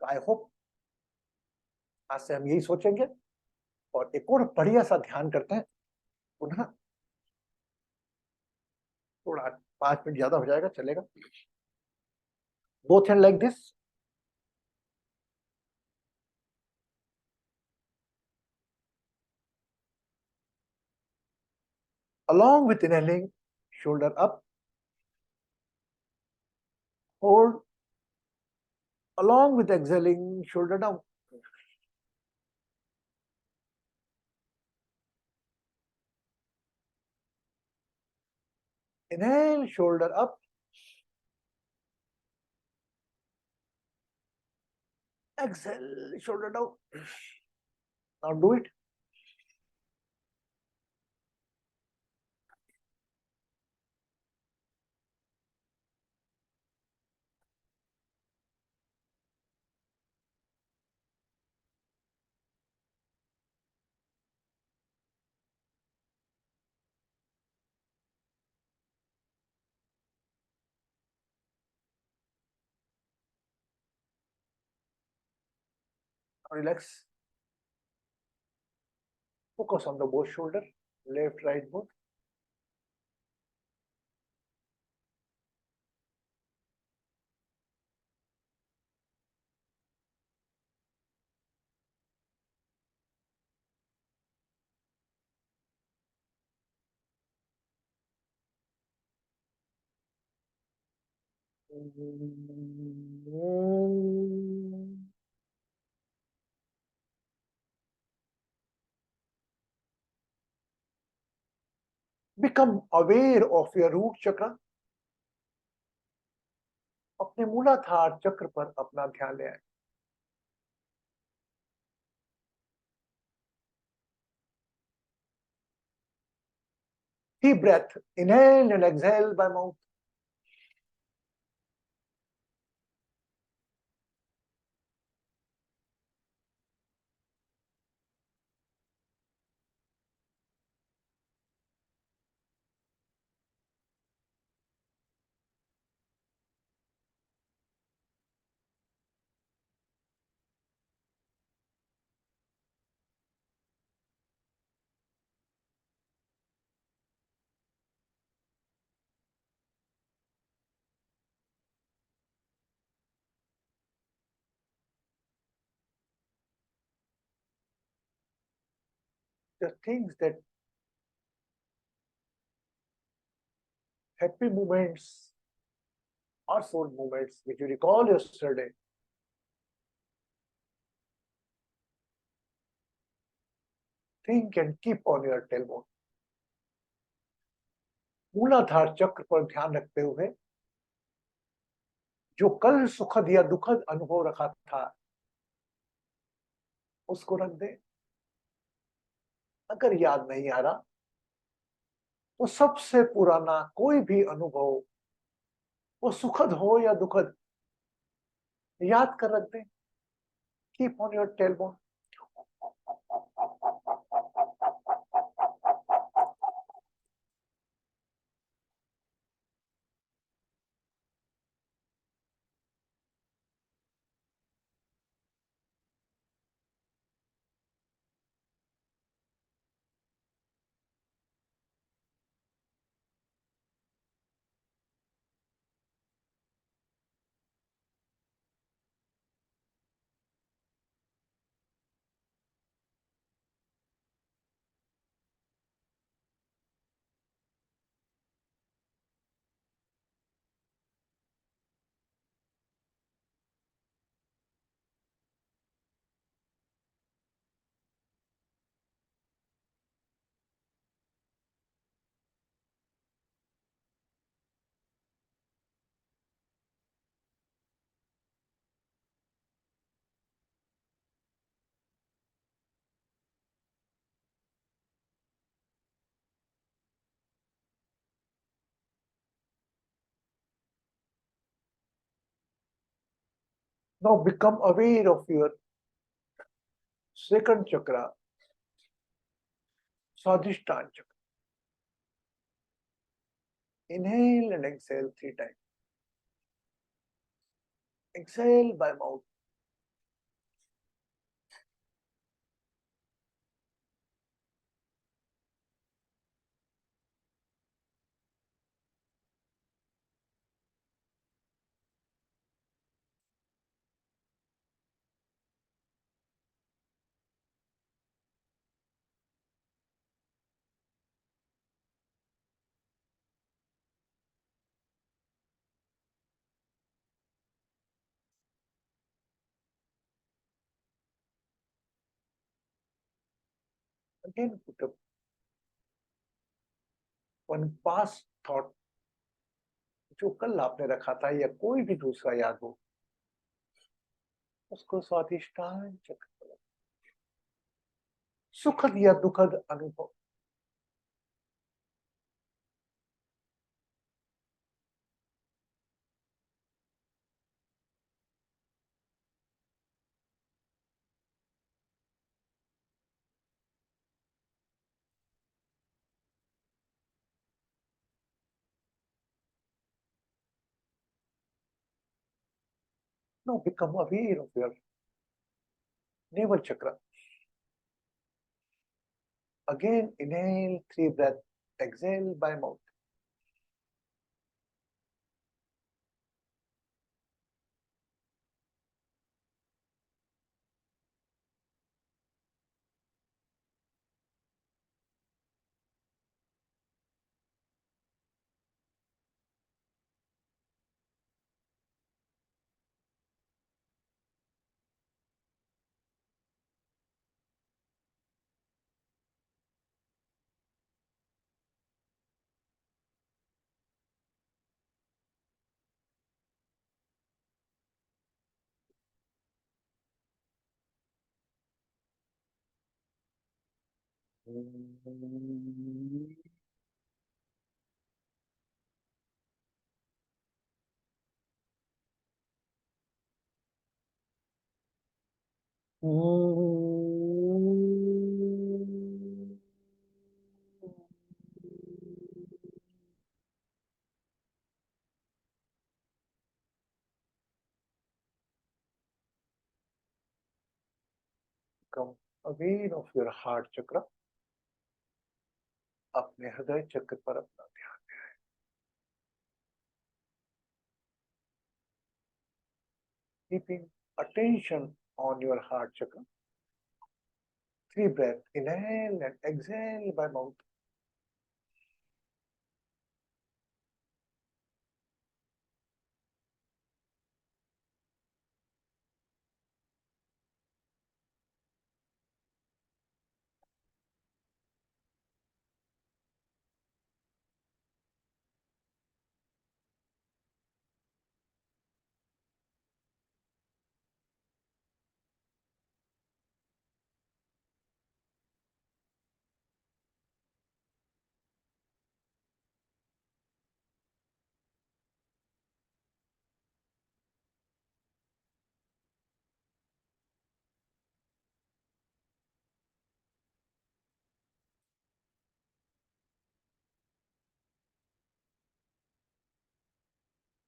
I hope आज से हम यही सोचेंगे और एक और बढ़िया सा ध्यान करते हैं पुनः। थोड़ा 5 मिनट ज्यादा हो जाएगा, चलेगा। Both hand like this. Along with inhaling, shoulder up, hold. Along with exhaling, shoulder down. Inhale, shoulder up. Exhale, shoulder down. Now do it. Relax. Focus on the both shoulder, left, right, both. Become aware of your root chakra. अपने मूलाधार चक्र पर अपना ध्यान ले आए। Deep breath, inhale and exhale by mouth. The things that happy moments or soul moments which you recall yesterday. Think and keep on your tailbone. मूलाधार चक्र पर ध्यान रखते हुए जो कल सुखद या दुखद अनुभव रखा था उसको रख दे। अगर याद नहीं आ रहा तो सबसे पुराना कोई भी अनुभव, वो सुखद हो या दुखद, याद कर रख दे। Keep on your tailbone. Now become aware of your second chakra, Swadhisthana chakra. Inhale and exhale 3 times. Exhale by mouth. Again, put up one past thought जो कल आपने रखा था या कोई भी दूसरा याद हो, उसको स्वाधिष्ठान चक्र, सुखद या दुखद अनुभव, now become aware of your navel chakra. Again, inhale 3 breaths, exhale by mouth. Become aware of your heart chakra. अपने हृदय चक्र पर अपना ध्यान, keeping attention on your heart chakra. 3 breaths, inhale and exhale by mouth.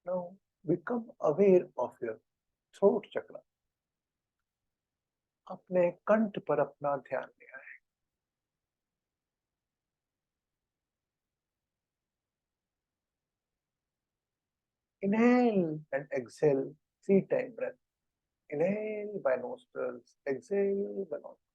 Now become aware of your throat chakra. अपने कंठ पर अपना ध्यान ले आए. Inhale and exhale 3 times breath. Inhale by nostrils, exhale by nostrils.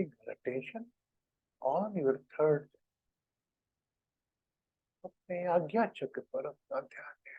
putting your attention on your third, अपने आज्ञा चक्र पर अपना ध्यान दें।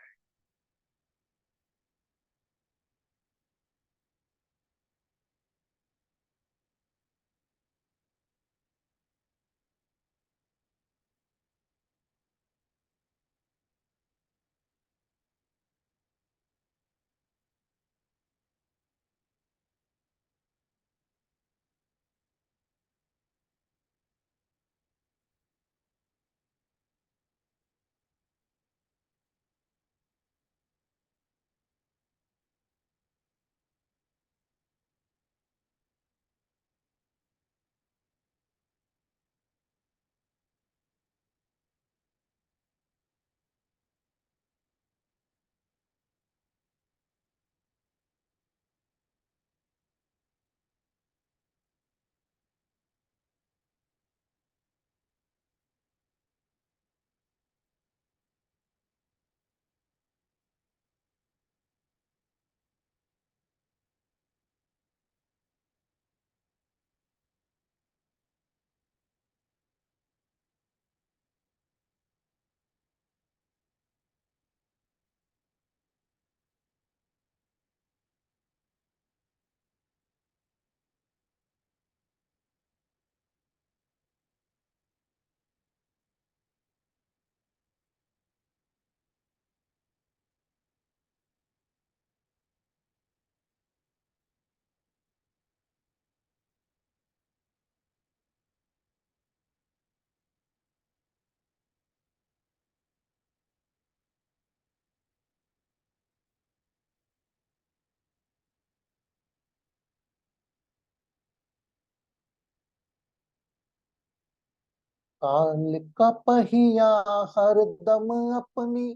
काल का पहिया हरदम अपनी,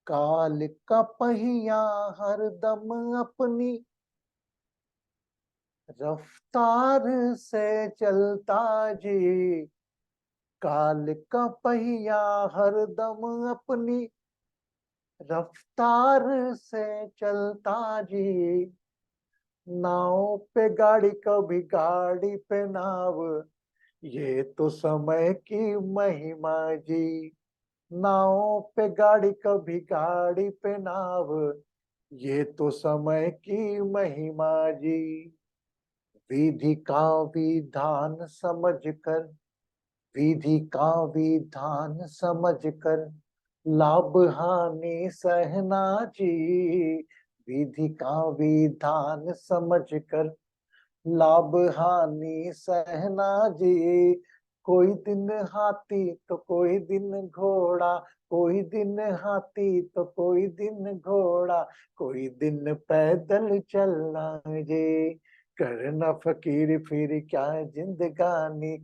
काल का पहिया हरदम अपनी रफ्तार से चलता जी। काल का पहिया हरदम अपनी रफ्तार से चलता जी। नाव पे गाड़ी कभी गाड़ी पे नाव, ये तो समय की महिमा जी। नाव पे गाड़ी कभी गाड़ी पे नाव, ये तो समय की महिमा जी। विधि का विधान समझ कर, विधि का विधान समझ कर लाभ हानि सहना जी। विधि का विधान समझ कर लाभ हानि सहना जी। कोई दिन हाथी तो कोई दिन घोड़ा, कोई दिन हाथी तो कोई दिन घोड़ा, कोई दिन पैदल चलना जी। करना फकीर फिर क्या जिंदगानी,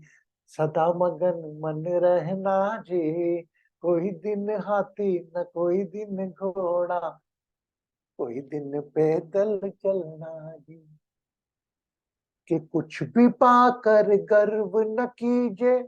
सदा मगन मन रहना जी। कोई दिन हाथी न कोई दिन घोड़ा, कोई दिन पैदल चलना जी। कि कुछ भी पाकर गर्व न कीजे,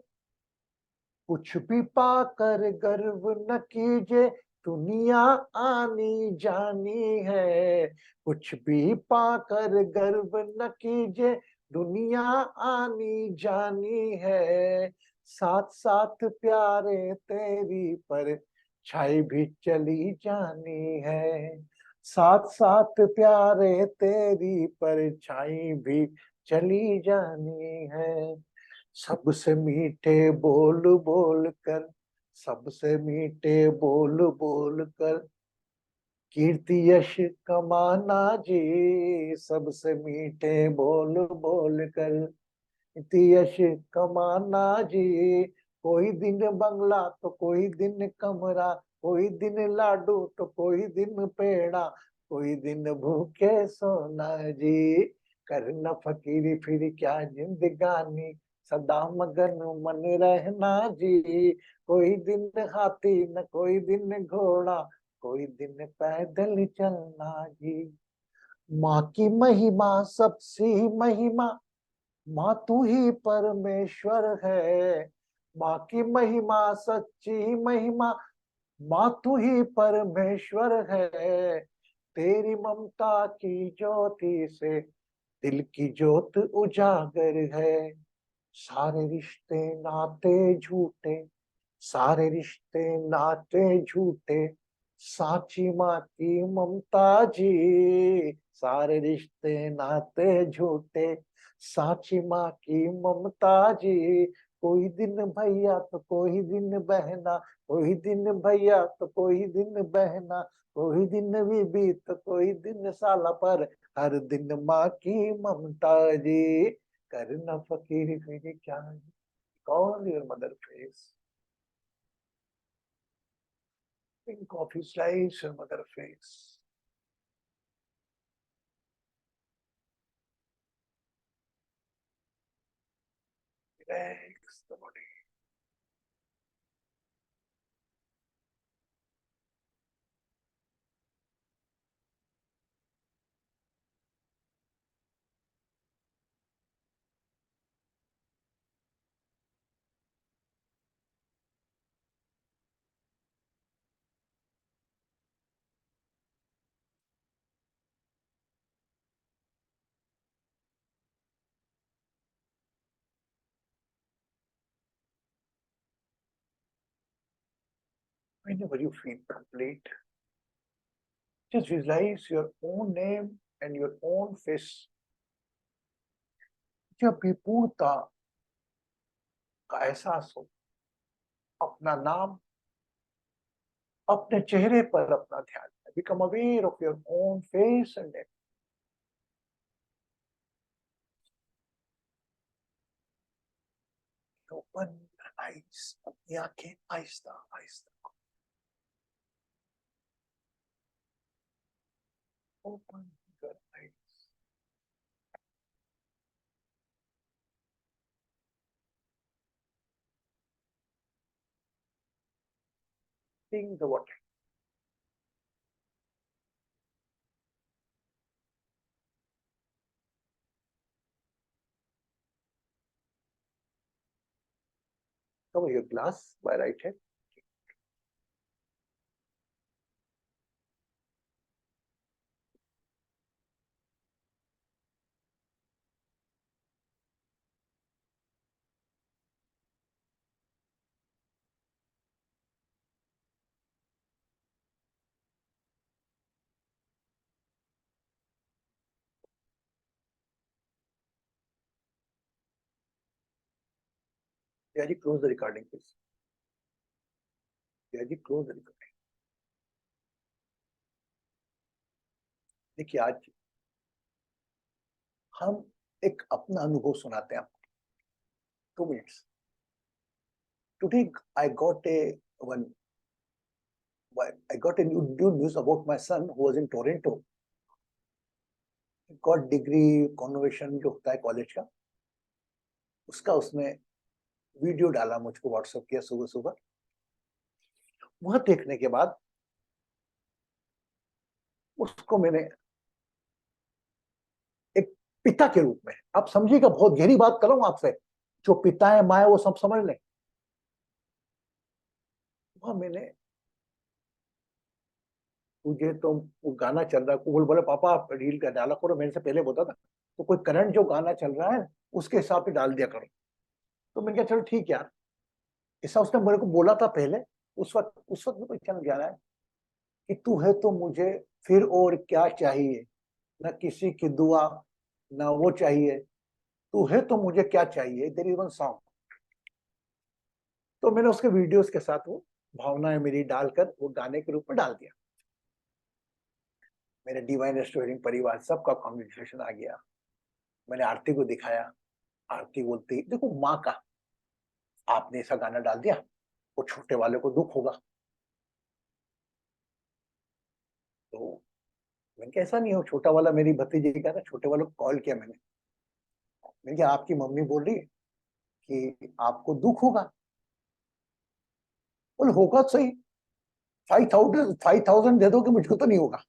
कुछ भी पाकर गर्व न कीजे, दुनिया आनी जानी है। कुछ भी पाकर गर्व न कीजे, दुनिया आनी जानी है। साथ साथ प्यारे तेरी पर छाई भी चली जानी है। साथ साथ प्यारे तेरी पर छाई भी चली जानी है। सबसे मीठे बोल बोल कर, सबसे मीठे बोल बोल कर कीर्ति यश कमाना जी। सबसे मीठे बोल बोल कर कीर्ति यश कमाना जी। कोई दिन बंगला तो कोई दिन कमरा, कोई दिन लाडू तो कोई दिन पेड़ा, कोई दिन भूखे सोना जी। करना फकीरी फिर क्या जिंदगानी, सदा मगन मन रहना जी। कोई दिन हाथी न कोई दिन घोड़ा, कोई दिन पैदल चलना जी। माँ की महिमा सबसे महिमा, माँ तू ही परमेश्वर है। माँ की महिमा सच्ची महिमा, माँ तू ही परमेश्वर है। तेरी ममता की ज्योति से दिल की ज्योत उजागर है। सारे रिश्ते नाते झूठे, सारे रिश्ते नाते झूठे, साची माँ की ममता जी। सारे रिश्ते नाते झूठे, साची माँ की ममता जी। कोई दिन भैया तो कोई दिन बहना, कोई दिन भैया तो कोई दिन बहना, कोई दिन बीबी तो कोई दिन साला, पर हर दिन माँ की ममता जी। करना फकीर फिर क्या, कौन your mother face, think of his life, your mother face. Relax the body. Whenever you feel complete, just visualize your own name and your own face. जब भी पूर्णता का एहसास हो, अपना नाम, अपने चेहरे पर अपना ध्यान, become aware of your own face and name. Open your eyes, अपनी आंखें Aahista Aahista open your eyes. Think the water. Cover your glass by right hand. Yeah, close the recording, please. Yeah, close the recording. देखिए, आज हम एक अपना अनुभव सुनाते हैं आपको। 2 minutes. Today I got a new news about my son who was in Toronto. He got degree conversion जो होता है कॉलेज का, उसका उसने वीडियो डाला, मुझको व्हाट्सएप किया सुबह सुबह। वह देखने के बाद उसको मैंने एक पिता के रूप में, आप समझिएगा, बहुत गहरी बात कर रहा हूं आपसे, जो पिता है माँ है वो सब समझ लें। वह मैंने, तुझे तो वो गाना चल रहा है, वो बोले पापा आप रील का डाला करो, मैंने से पहले बोला था, तो कोई करंट जो गाना चल रहा है उसके हिसाब से डाल दिया करो। तो मैंने कहा चलो ठीक यार, ऐसा उसने मेरे को बोला था पहले। उस वक्त मुझे चल गया है कि तू है तो मुझे फिर और क्या चाहिए, न किसी की दुआ ना वो चाहिए, तू है तो मुझे क्या चाहिए, देयर इज वन सॉन्ग। तो मैंने उसके वीडियोस के साथ वो भावनाएं मेरी डालकर वो गाने के रूप में डाल दिया। मेरे डिवाइन रेस्टोरिंग परिवार सबका कॉन्ग्रेचुलेशन आ गया। मैंने आरती को दिखाया, आरती बोलती देखो माँ का आपने ऐसा गाना डाल दिया, वो छोटे वाले को दुख होगा। तो मैंने कहा ऐसा नहीं हो, छोटा वाला मेरी भतीजी का था, छोटे वाले को कॉल किया मैंने कहा आपकी मम्मी बोल रही है कि आपको दुख होगा। बोले होगा तो सही, 5,000 दे दो कि मुझको तो नहीं होगा,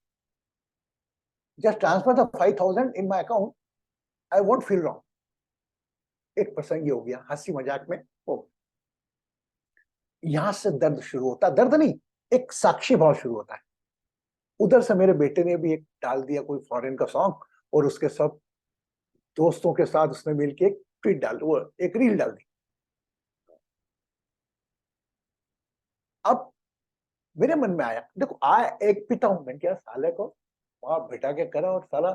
just transfer the 5,000 in my account, I won't feel wrong. एक प्रसंग हो गया, हंसी मजाक में हो। यहां से दर्द शुरू होता है, दर्द नहीं, एक साक्षी भाव शुरू होता है। उधर से मेरे बेटे ने भी एक डाल दिया कोई फॉरेन का सॉन्ग, और उसके सब दोस्तों के साथ उसने मिलकर एक ट्वीट डाल, वो एक रील डाल दी। अब मेरे मन में आया, देखो एक पिता हूं मैं, क्या साले को वहां बेटा के करा, और साला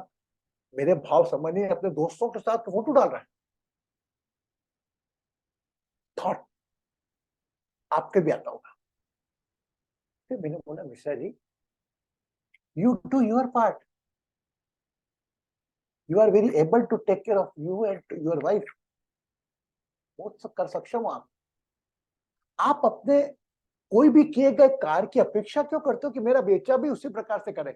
मेरे भाव समझ नहीं, अपने दोस्तों के साथ फोटो डाल रहा है। थॉट आपके भी आता होगा। फिर मैंने बोला Mishra ji, you do your part, you are very able to take care of you and your wife, बहुत कर सक्षम हो आप अपने कोई भी किए गए कार्य की अपेक्षा क्यों करते हो कि मेरा बेटा भी उसी प्रकार से करे।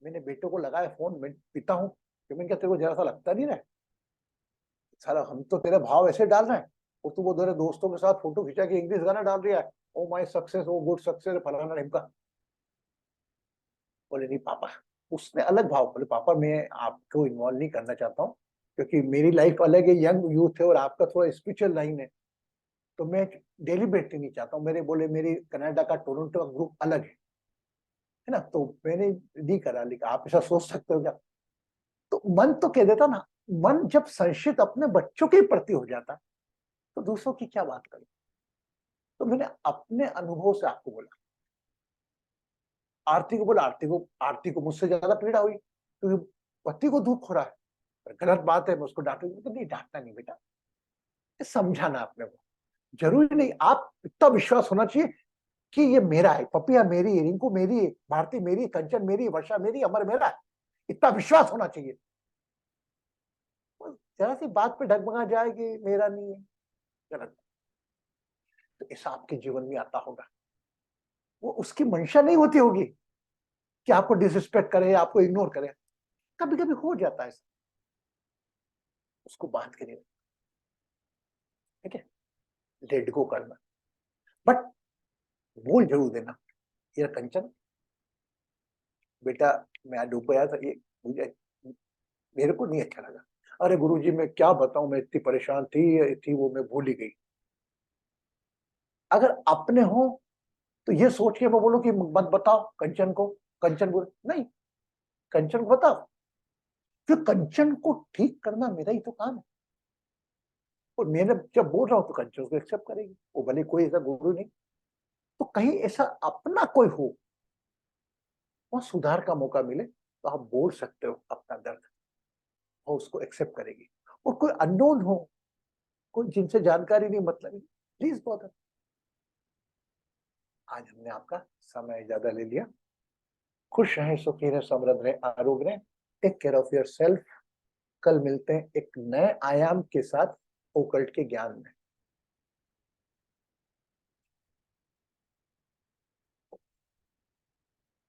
मैंने बेटों को लगाया फोन, मैं पिता हूं, कि मैंने क्या तेरे को जरा सा लगता नहीं रहा, सारा हम तो तेरे भाव ऐसे डाल रहे हैं, और तू वो तेरे दोस्तों के साथ फोटो खिंचा के इंग्लिश गाना डाल रहा है, oh my success, oh good success, फलाना ढिमका। बोले नहीं पापा, उसने अलग भाव, बोले पापा मैं आपको इन्वॉल्व नहीं करना चाहता हूँ, क्योंकि मेरी लाइफ अलग है, यंग यूथ है, और आपका थोड़ा स्पिरिचुअल लाइन है, तो मैं डेलीबरेटली नहीं चाहता हूँ। मेरे बोले मेरी कनाडा का टोरंटो का ग्रुप अलग है ना, तो मैंने नहीं करा, लिखा आप ऐसा सोच सकते हो क्या। तो मन तो कह देता ना, मन जब संशित अपने बच्चों के प्रति हो जाता तो दूसरों की क्या बात करें। तो मैंने अपने अनुभव से आपको बोला। आरती को बोला, आरती को मुझसे ज्यादा पीड़ा हुई, क्योंकि पति को दुख हो रहा है, गलत बात है, मैं उसको डांटूंगी, तो नहीं डांटना नहीं बेटा, समझाना अपने को, जरूरी नहीं, आप इतना विश्वास होना चाहिए कि ये मेरा है, पपिया मेरी है, रिंकू मेरी है, भारती मेरी, कंचन मेरी, वर्षा मेरी, अमर मेरा है, इतना विश्वास होना चाहिए। जरा सी बात पे डगमगा जाए कि मेरा नहीं है, गलत। तो ऐसा आपके जीवन में आता होगा, वो उसकी मंशा नहीं होती होगी कि आपको डिसरिस्पेक्ट करे, आपको इग्नोर करे, कभी कभी हो जाता है, उसको बात करिए, ठीक है, लेट गो करना, बट बोल जरूर देना, ये कंचन बेटा मैं आज डूब गया था, ये मुझे, मेरे को नहीं अच्छा लगा, अरे गुरुजी मैं क्या बताऊं, मैं इतनी परेशान थी वो मैं भूल ही गई। अगर अपने हो तो ये सोच के मैं बोलो कि मत बताओ कंचन को, कंचन बोल नहीं, कंचन को बताओ, फिर कंचन को ठीक करना मेरा ही तो काम है, और मैंने जब बोल रहा हूं तो कंचन को एक्सेप्ट करेगी, वो भले कोई ऐसा गुरु नहीं, तो कहीं ऐसा अपना कोई हो और सुधार का मौका मिले तो आप बोल सकते हो अपना दर्द, और उसको एक्सेप्ट करेगी। और कोई अननोन हो, कोई जिनसे जानकारी नहीं, मतलब प्लीज बॉदर। आज हमने आपका समय ज्यादा ले लिया, खुश रहें, सुखी रहें, समृद्ध रहें, आरोग्य रहें, take care of your self. कल मिलते हैं एक नए आयाम के साथ ओकल्ट के ज्ञान में।